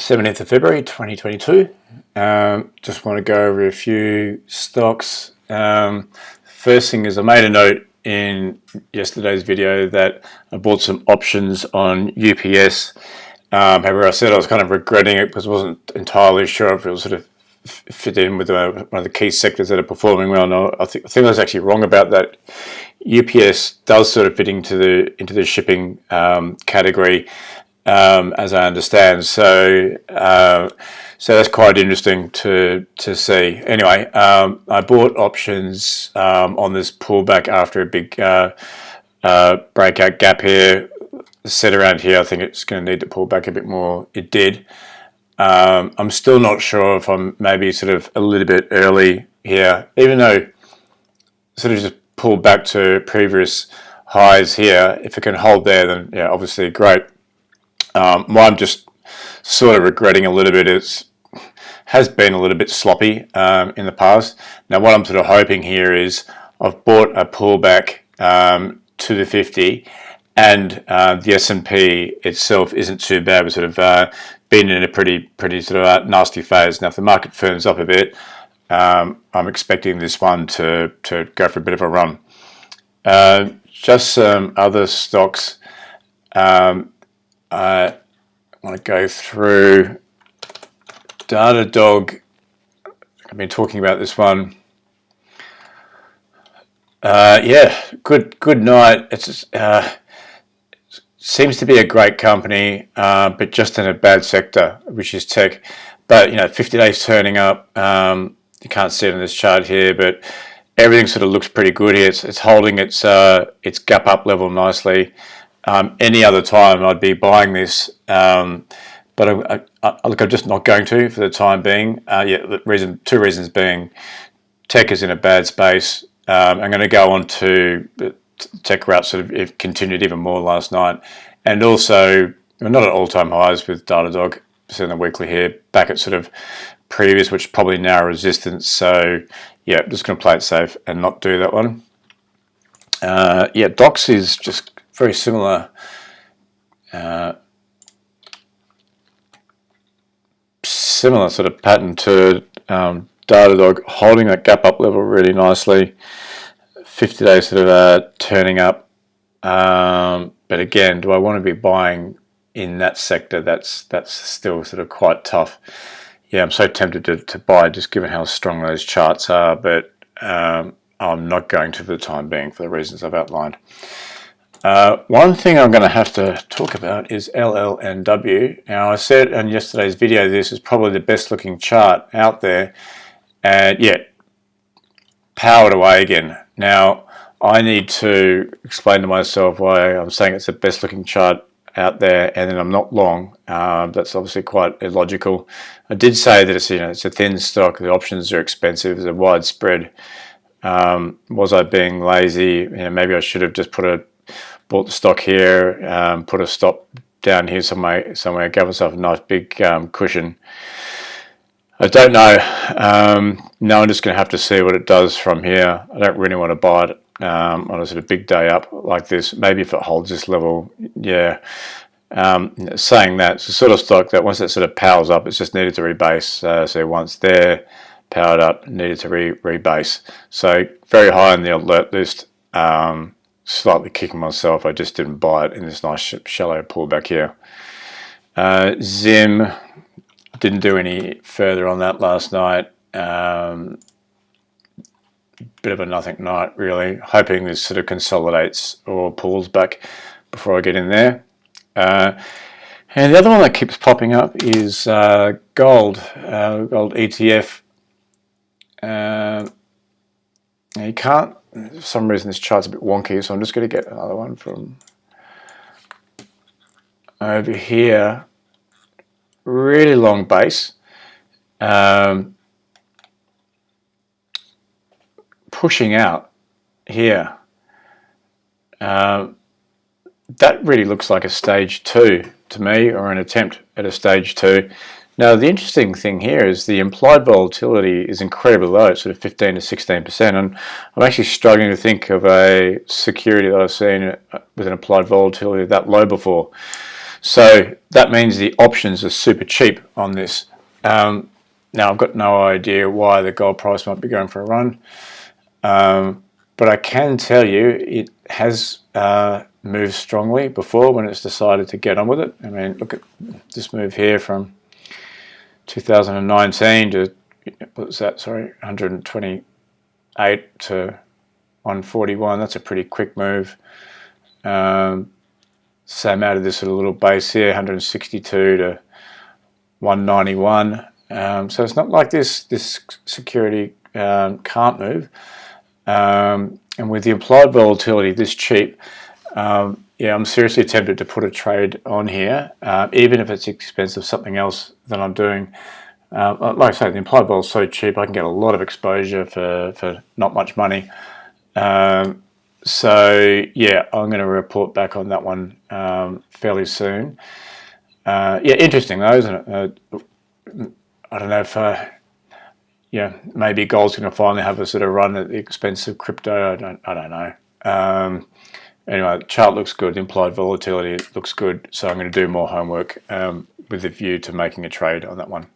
17th of February 2022. Just want to go over a few stocks. First thing is I made a note in yesterday's video that I bought some options on UPS. However, I said I was kind of regretting it because I wasn't entirely sure if it was sort of fit in with one of the key sectors that are performing well. No, I think I was actually wrong about that. UPS does sort of fit into the shipping category, as I understand. So that's quite interesting to see. Anyway, I bought options on this pullback after a big breakout gap here. Set around here, I think it's going to need to pull back a bit more. It did. I'm still not sure if I'm maybe sort of a little bit early here, even though sort of just pulled back to previous highs here. If it can hold there, then yeah, obviously great. What I'm just sort of regretting a little bit has been a little bit sloppy in the past. Now what I'm sort of hoping here is I've bought a pullback to the 50, and the S&P itself isn't too bad. We're sort of been in a pretty sort of nasty phase. Now if the market firms up a bit, I'm expecting this one to go for a bit of a run. Just some other stocks. I want to go through DDOG. I've been talking about this one. Yeah, good night. It's seems to be a great company, but just in a bad sector, which is tech. But you know, 50 days turning up. You can't see it in this chart here, but everything sort of looks pretty good here. It's holding its gap up level nicely. Any other time I'd be buying this, but look, I'm just not going to for the time being. Two reasons being, tech is in a bad space. I'm going to go on to the tech route. Sort of it continued even more last night, and also we're not at all-time highs with DDOG. So in the weekly here, back at sort of previous, which probably narrow resistance. So yeah, I'm just going to play it safe and not do that one. Yeah, DOCS is just very similar. Similar sort of pattern to DDOG, holding that gap up level really nicely. 50 days sort of turning up. But again, do I want to be buying in that sector? That's still sort of quite tough. Yeah, I'm so tempted to buy just given how strong those charts are, but I'm not going to for the time being for the reasons I've outlined. One thing I'm going to have to talk about is LLNW. Now I said in yesterday's video this is probably the best looking chart out there, and yet powered away again. Now I need to explain to myself why I'm saying it's the best looking chart out there, and then I'm not long. That's obviously quite illogical. I did say that it's a thin stock. The options are expensive. There's a wide spread. Was I being lazy? Maybe I should have just bought the stock here, put a stop down here somewhere, gave myself a nice big cushion. I don't know. Now I'm just going to have to see what it does from here. I don't really want to buy it on a sort of big day up like this. Maybe if it holds this level, yeah. Saying that, it's the sort of stock that once it sort of powers up, it's just needed to rebase. So once there, powered up, needed to rebase. So very high on the alert list. Slightly kicking myself. I just didn't buy it in this nice shallow pullback here. Zim, didn't do any further on that last night. Bit of a nothing night really. Hoping this sort of consolidates or pulls back before I get in there. And the other one that keeps popping up is gold ETF. You can't. For some reason this chart's a bit wonky, so I'm just going to get another one from over here. Really long base, pushing out here. That really looks like a stage 2 to me, or an attempt at a stage 2. Now the interesting thing here is the implied volatility is incredibly low. It's sort of 15 to 16%, and I'm actually struggling to think of a security that I've seen with an implied volatility that low before. So that means the options are super cheap on this. Now I've got no idea why the gold price might be going for a run, but I can tell you it has moved strongly before when it's decided to get on with it. I mean, look at this move here from 2019 to, what was that, sorry, 128 to 141. That's a pretty quick move. Same out of this little base here, 162 to 191. So it's not like this security can't move. And with the implied volatility this cheap, yeah, I'm seriously tempted to put a trade on here, even if it's expensive something else that I'm doing. Like I say, the implied vol is so cheap, I can get a lot of exposure for not much money. So yeah, I'm going to report back on that one fairly soon. Yeah, interesting though, isn't it? I don't know if yeah, maybe gold's going to finally have a sort of run at the expense of crypto. I don't know. Anyway, the chart looks good. Implied volatility looks good. So I'm going to do more homework with a view to making a trade on that one.